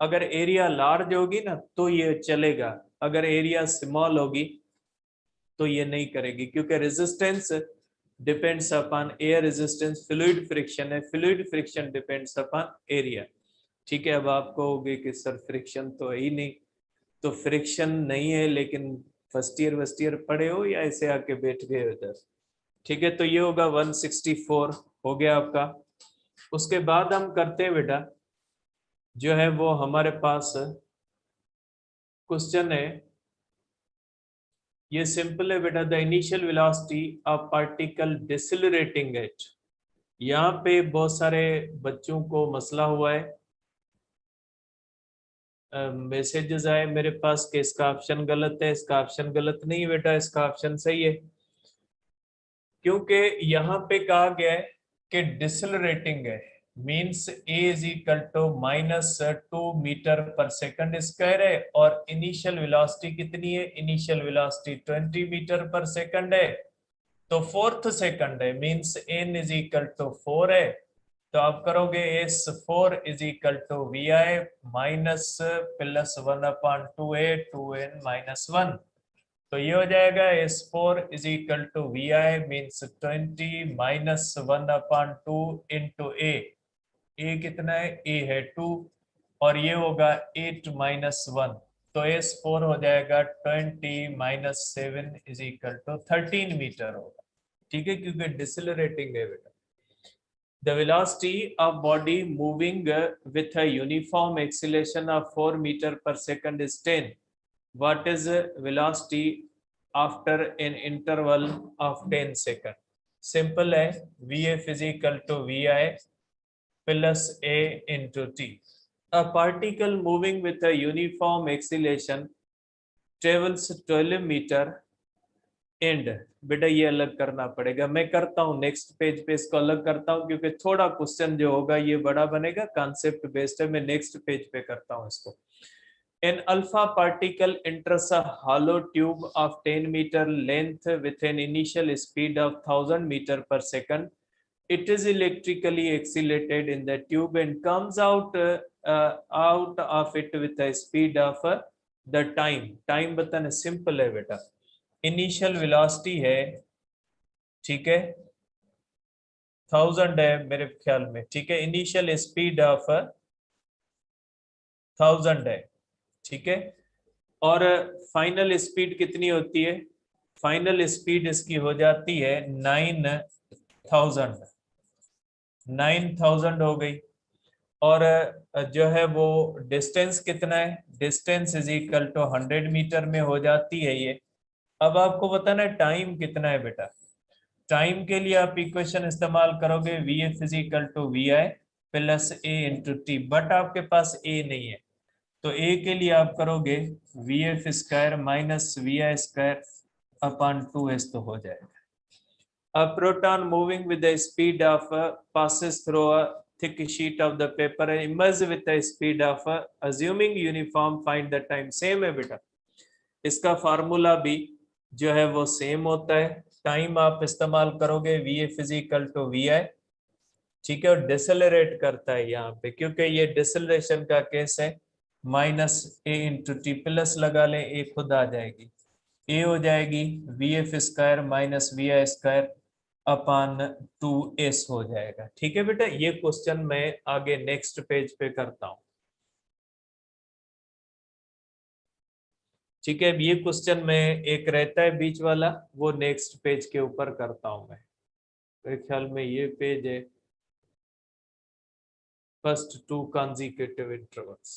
अगर एरिया लार्ज होगी ना तो ये चलेगा, अगर एरिया स्मॉल होगी तो ये नहीं करेगी, क्योंकि resistance depends upon air resistance, fluid friction है, fluid friction depends upon area. ठीक है, अब आप कहोगे कि सर फ्रिक्शन तो है ही नहीं, तो फ्रिक्शन नहीं है लेकिन फर्स्ट ईयर पढ़े हो या ऐसे आके बैठ गए उधर। ठीक है, तो ये होगा 164 हो गया आपका। उसके बाद हम करते हैं बेटा, जो है वो हमारे पास क्वेश्चन है, ये सिंपल है बेटा। The initial velocity of particle decelerating at, यहाँ पे बहुत सारे बच्चों को मसला हुआ है, मैसेजेस आए मेरे पास कि इसका ऑप्शन गलत है। इसका ऑप्शन गलत नहीं है बेटा, इसका ऑप्शन सही है, क्योंकि यहाँ पे कहा गया है कि डिसेलरेटिंग है, means A is equal to -2 metre per second square है, और इनिशियल वेलोसिटी कितनी है, initial velocity 20 metre per second है, तो फोर्थ सेकंड है, means n is equal to 4 है। तो आप करोगे S4 is equal to VI minus plus 1/2a 2n minus 1। तो ये हो जाएगा S4 is equal to VI means 20 minus 1/2 into a कितना है, a है 2, और ये होगा 8 माइनस 1, तो S4 हो जाएगा 20 minus 7 is equal to 13 metre होगा। ठीक है, क्योंकि डिसेलरेटिंग है बेटा। The velocity of body moving with a uniform acceleration of 4 meter per second is 10. What is velocity after an interval of 10 second? Simple है, Vf is equal to Vi plus A into T. A particle moving with a uniform acceleration travels 12 meter and. बेटा ये अलग करना पड़ेगा, मैं करता हूँ next page पे इसको अलग करता हूँ, क्योंकि थोड़ा क्वेश्चन जो होगा ये बड़ा बनेगा, कॉन्सेप्ट बेस्ड है। मैं नेक्स्ट पेज पे करता हूँ इसको। An alpha particle enters a hollow tube of 10 meter length with an initial speed of 1000 meter per second. It is electrically accelerated in the tube and comes out of it with a speed of the time. Time बताना simple है बेटा, initial velocity है, ठीक है, 1000 है मेरे ख्याल में, ठीक है, इनिशियल स्पीड ऑफ 1000 है, ठीक है, और फाइनल स्पीड कितनी होती है, फाइनल स्पीड इसकी हो जाती है 9000 हो गई, और जो है वो डिस्टेंस कितना है, distance is equal to 100 metre में हो जाती है ये। अब आपको बताना है टाइम कितना है बेटा। टाइम के लिए आप इक्वेशन इस्तेमाल करोगे Vf is equal to VI plus A into T, but आपके पास A नहीं है, तो A के लिए आप करोगे Vf square minus VI square upon 2s, तो हो जाएगा। A proton moving with the speed of passes through a thick sheet of the paper and emerges with the speed of assuming uniform, find the time। Same है बेटा, इसका formula भी जो है वो सेम होता है। टाइम आप इस्तेमाल करोगे Vf is equal to VI, ठीक है, और डिसेलरेट करता है यहाँ पे, क्योंकि ये डिसेलरेशन का केस है, minus A into T, plus लगा लें A खुद आ जाएगी, A हो जाएगी Vf square minus VI square upon 2s हो जाएगा। ठीक है बेटा, ये क्वेश्चन मैं आगे नेक्स्ट पेज पे करता हूँ। ठीक है, ये क्वेश्चन में एक रहता है बीच वाला, वो नेक्स्ट पेज के ऊपर करता हूं मैं, मेरे ख्याल में ये पेज है फर्स्ट 2 consecutive intervals।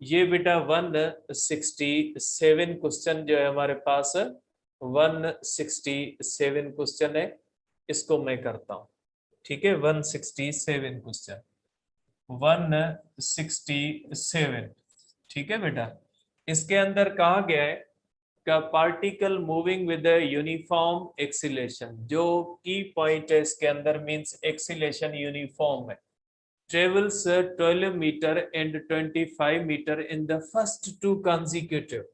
ये बेटा 167 क्वेश्चन जो है हमारे पास, 167 क्वेश्चन है, इसको मैं करता हूं। ठीक है, 167 क्वेश्चन, 167, ठीक है बेटा। इसके अंदर कहा गया है का particle moving with uniform acceleration, जो की पॉइंट है इसके अंदर मींस एक्सीलेशन यूनिफॉर्म है, travels 12 meter and 25 meter in the first two consecutive।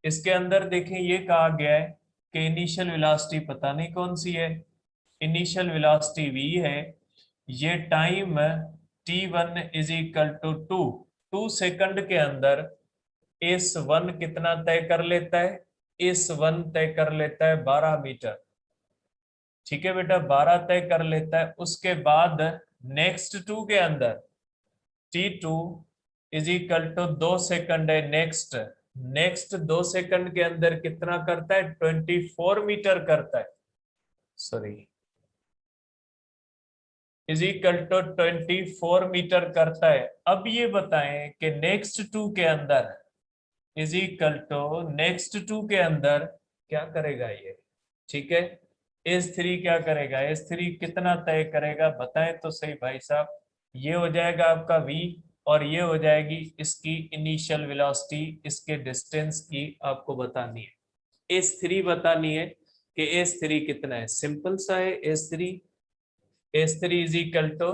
इसके अंदर देखें ये कहा गया है कि इनिशियल वेलोसिटी पता नहीं कौन सी है, इनिशियल वेलोसिटी v है, ये time t1 is equal to 2 second के अंदर इस वन कितना तय कर लेता है, इस वन तय कर लेता है 12 मीटर। ठीक है बेटा, 12 तय कर लेता है। उसके बाद नेक्स्ट 2 के अंदर t2 is equal to 2 second है, नेक्स्ट 2 सेकंड के अंदर कितना करता है, 24 मीटर करता है, sorry is equal to 24 metre करता है। अब ये बताएं कि नेक्स्ट 2 के अंदर इज इक्वल टू नेक्स्ट 2 के अंदर क्या करेगा ये, ठीक है, S3 क्या करेगा, S3 कितना तय करेगा बताएं तो सही भाई साहब। ये हो जाएगा आपका v और ये हो जाएगी इसकी इनिशियल वेलोसिटी, इसके डिस्टेंस की आपको बतानी है, S3 बतानी है कि S3 कितना है। सिंपल सा है, S3 is equal to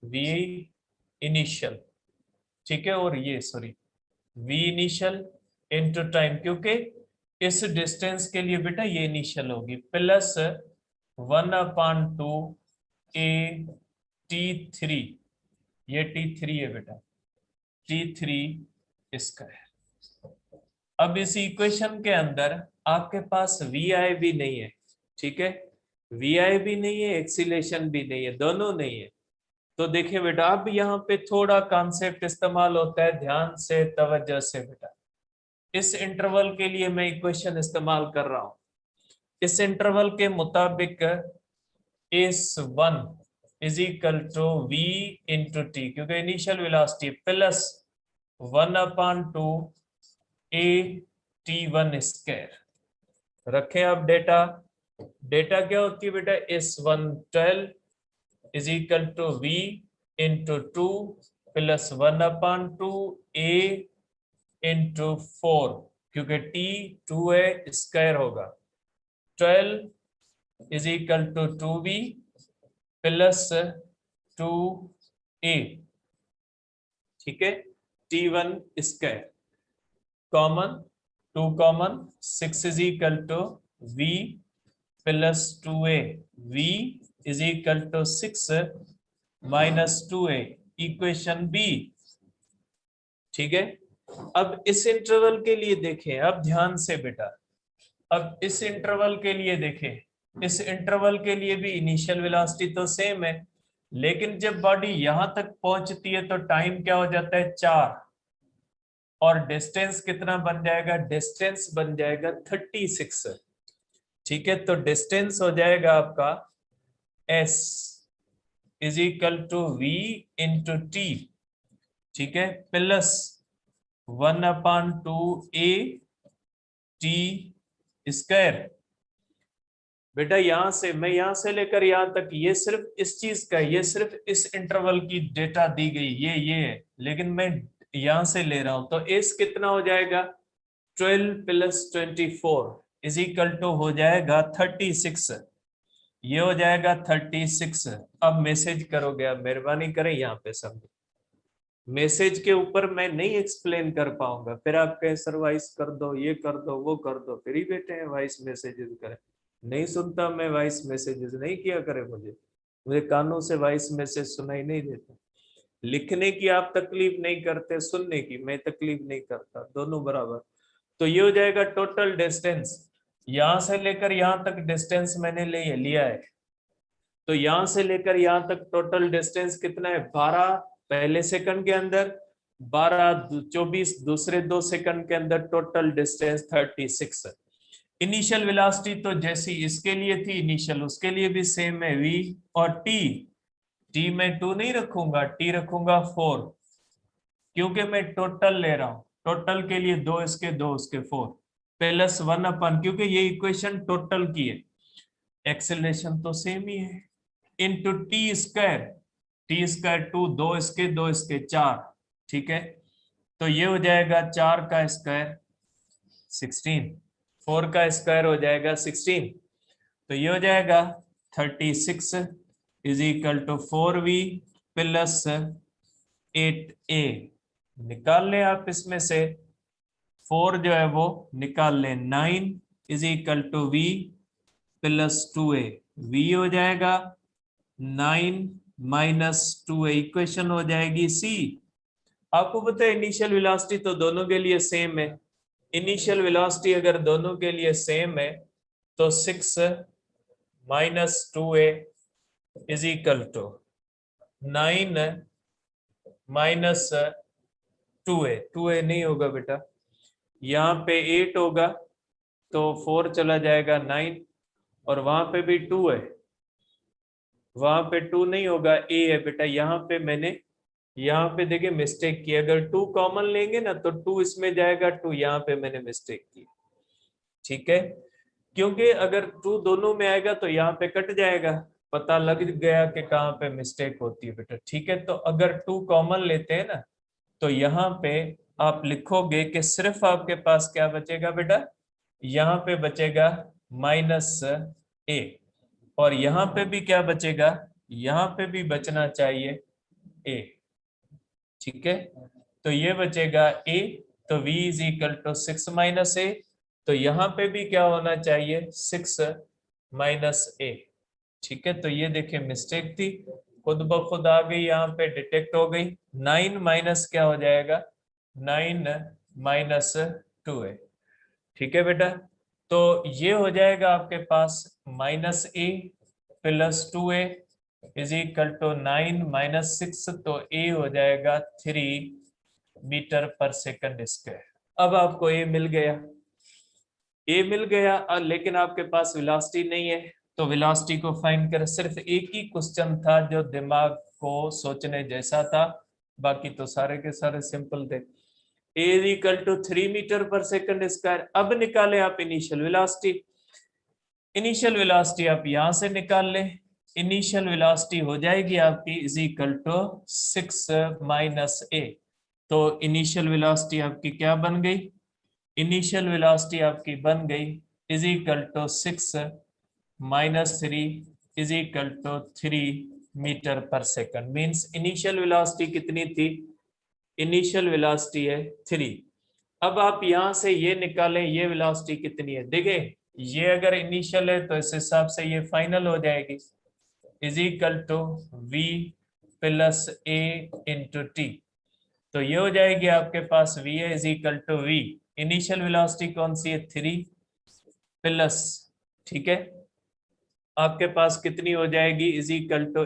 v initial, ठीक है, और ये sorry v initial into time, क्योंकि इस डिस्टेंस के लिए बेटा ये इनिशियल होगी, प्लस 1/2 a t3, ये t3 है बेटा, t3 स्क्वायर। अब इस इक्वेशन के अंदर आपके पास vi भी नहीं है, ठीक है, vi भी नहीं है, एक्सीलेशन भी नहीं है, दोनों नहीं है। तो देखिए बेटा अब यहाँ पे थोड़ा कॉन्सेप्ट इस्तेमाल होता है, ध्यान से तवज्जो से बेटा। इस इंटरवल के लिए मैं इक्वेशन इस्तेमाल कर रहा हूं, इस इंटरवल के मुताबिक इस 1 is equal to v into T, क्योंकि initial velocity, plus 1/2 a t1 square. रखें अब डेटा, डेटा क्या होती है बेटा, इस 112 is equal to v into 2 plus 1/2 a into 4, क्योंकि t 2 है स्क्वायर होगा, 12 is equal to 2v plus 2a, ठीक है, t1 square common, 2 common, 6 is equal to v plus 2a, v is equal to 6 minus 2a, equation B, ठीक है। अब इस interval के लिए देखें, अब ध्यान से बेटा, अब इस इंटरवल के लिए देखें, इस इंटरवल के लिए भी इनिशियल वेलोसिटी तो सेम है, लेकिन जब बॉडी यहां तक पहुंचती है तो टाइम क्या हो जाता है 4, और डिस्टेंस कितना बन जाएगा, डिस्टेंस बन जाएगा 36, ठीक है। तो डिस्टेंस हो जाएगा आपका s is equal to v into T, ठीक है, प्लस 1/2 a t स्क्वायर। बेटा यहां से मैं यहां से लेकर यहां तक ये सिर्फ इस चीज का, ये सिर्फ इस इंटरवल की डेटा दी गई, ये है, लेकिन मैं यहां से ले रहा हूं, तो एस कितना हो जाएगा, 12 प्लस 24 इज इक्वल टू हो जाएगा 36, ये हो जाएगा 36। अब मैसेज करोगे, अब मेहरबानी करें यहाँ पे समझो, मैसेज के ऊपर मैं नहीं एक्सप्लेन कर पाऊंगा, फिर आप कहें सर वॉइस कर दो, ये कर दो, वो कर दो, फिर ही बैठे हैं वॉइस मैसेजेस करें, नहीं सुनता मैं वॉइस मैसेजेस, नहीं किया करे, मुझे कानों से वॉइस मैसेज सुनाई नहीं देता। लिखने की आप तकलीफ नहीं करते, सुनने की मैं तकलीफ नहीं करता, दोनों बराबर। तो ये हो जाएगा टोटल डिस्टेंस, यहां से लेकर यहां तक डिस्टेंस मैंने लिया है, तो यहां से लेकर यहां तक टोटल डिस्टेंस कितना है, 12 पहले सेकंड के अंदर, 12 24 दूसरे 2 सेकंड के अंदर, टोटल डिस्टेंस 36। इनिशियल वेलोसिटी तो जैसी इसके लिए थी इनिशियल, उसके लिए भी सेम है v, और t में 2 नहीं रखूंगा, t रखूंगा 4, क्योंकि मैं टोटल ले रहा हूं, टोटल के लिए 2 इसके 2 उसके 4 प्लस 1/, क्योंकि ये इक्वेशन टोटल की है, एक्सेलरेशन तो सेम ही है, इंटू टी स्क्वायर 2 2 इसके 4, ठीक है, तो ये हो जाएगा 4 का स्क्वायर 16, 4 का स्क्वायर हो जाएगा 16, तो ये हो जाएगा 36 is equal to 4v plus 8a। निकाल लें आप इसमें से 4 जो है वो निकाल लें, 9 is equal to v plus 2a। v हो जाएगा 9 माइनस 2a, इक्वेशन हो जाएगी c। आपको पता है इनिशियल वेलोसिटी तो दोनों के लिए सेम है। इनिशियल वेलोसिटी अगर दोनों के लिए सेम है तो 6 minus 2a is equal to 9 minus 2a। 2a नहीं होगा बेटा, यहाँ पे 8 होगा तो 4 चला जाएगा 9, और वहां पे भी 2 है, वहां पे 2 नहीं होगा, a है बेटा। यहाँ पे मैंने यहाँ पे देखिए मिस्टेक की, अगर 2 कॉमन लेंगे ना तो 2 इसमें जाएगा, 2 यहाँ पे मैंने मिस्टेक की, ठीक है। क्योंकि अगर 2 दोनों में आएगा तो यहाँ पे कट जाएगा, पता लग गया कि कहाँ पे मिस्टेक होती है बेटा, ठीक है। तो अगर 2 कॉमन लेते हैं ना तो यहाँ पे आप लिखोगे कि सिर्फ आपके पास क्या बचेगा बेटा, यहाँ पे बचेगा माइनस a, और यहाँ पे भी क्या बचेगा, यहाँ पे भी बचना चाहिए a, ठीक है। तो ये बचेगा a, तो v is equal to 6 minus a, तो यहाँ पे भी क्या होना चाहिए 6 माइनस a, ठीक है। तो ये देखिए मिस्टेक थी, खुद ब खुद आ गई, यहाँ पे डिटेक्ट हो गई। 9 माइनस क्या हो जाएगा, 9 माइनस 2a, ठीक है बेटा। तो ये हो जाएगा आपके पास minus a plus 2a is equal to 9 minus 6, तो a हो जाएगा 3 मीटर पर सेकंड स्क्वायर। अब आपको a मिल गया, a मिल गया, लेकिन आपके पास वेलोसिटी नहीं है, तो वेलोसिटी को फाइंड कर। सिर्फ एक ही क्वेश्चन था जो दिमाग को सोचने जैसा था, बाकी तो सारे के सारे सिंपल थे। a is equal to 3 metre per second square. अब निकाले आप इनिशियल वेलोसिटी। इनिशियल वेलोसिटी आप यहां से निकाल लें, इनिशियल वेलोसिटी हो जाएगी आपकी is equal to 6 minus a। तो इनिशियल वेलोसिटी आपकी क्या बन गई, इनिशियल वेलोसिटी आपकी बन गई is equal to 6 minus 3 is equal to 3 metre per second. Means initial velocity कितनी थी, इनिशियल वेलोसिटी है 3। अब आप यहां से ये निकालें, ये वेलोसिटी कितनी है, देखिए ये अगर इनिशियल है तो इस हिसाब से ये फाइनल हो जाएगी, is equal to v plus a into T. तो ये हो जाएगी आपके पास v है is equal to v, initial velocity कौन सी है 3 प्लस, ठीक है, आपके पास कितनी हो जाएगी इज इक्वल टू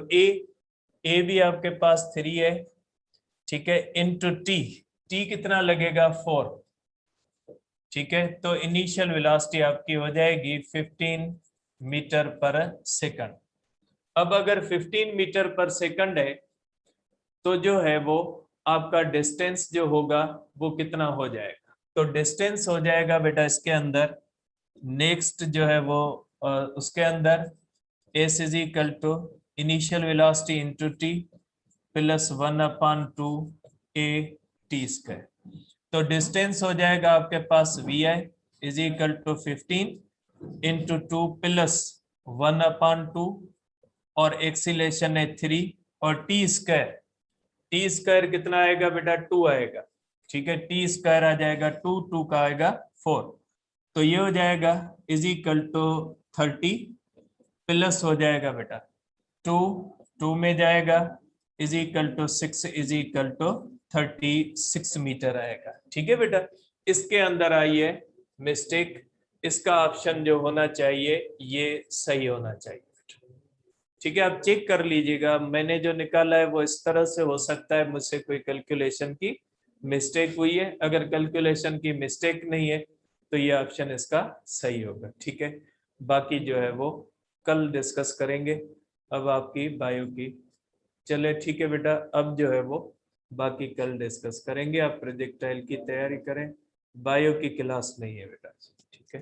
a भी आपके पास 3 है, ठीक है, इंटू टी कितना लगेगा 4, ठीक है। तो इनिशियल वेलोसिटी आपकी हो जाएगी 15 मीटर पर सेकंड। अब अगर 15 मीटर पर सेकंड है तो जो है वो आपका डिस्टेंस जो होगा वो कितना हो जाएगा, तो डिस्टेंस हो जाएगा बेटा इसके अंदर, नेक्स्ट जो है वो उसके अंदर s is equal to initial velocity into T plus 1/2 a t square. तो डिस्टेंस हो जाएगा आपके पास vi is equal to 15 into 2 plus 1/2, और एक्सीलेशन है 3, और टी स्क्वायर कितना आएगा बेटा 2 आएगा, ठीक है। टी स्क्वायर आ जाएगा 2, 2 का आएगा 4, तो ये हो जाएगा इज इक्वल टू 30 प्लस हो जाएगा बेटा 2, 2 में जाएगा is equal to 6 is equal to 36 metre आएगा, ठीक है बेटा। इसके अंदर आई है मिस्टेक, इसका ऑप्शन जो होना चाहिए ये सही होना चाहिए, ठीक है। आप चेक कर लीजिएगा, मैंने जो निकाला है वो इस तरह से हो सकता है मुझसे कोई कैलकुलेशन की मिस्टेक हुई है, अगर कैलकुलेशन की मिस्टेक नहीं है तो ये ऑप्शन इसका सही होगा, ठीक है। बाकी जो है वो कल डिस्कस करेंगे। अब आपकी बायो की, चले ठीक है बेटा, अब जो है वो बाकी कल डिस्कस करेंगे। आप प्रोजेक्टाइल की तैयारी करें, बायो की क्लास नहीं है बेटा, ठीक है।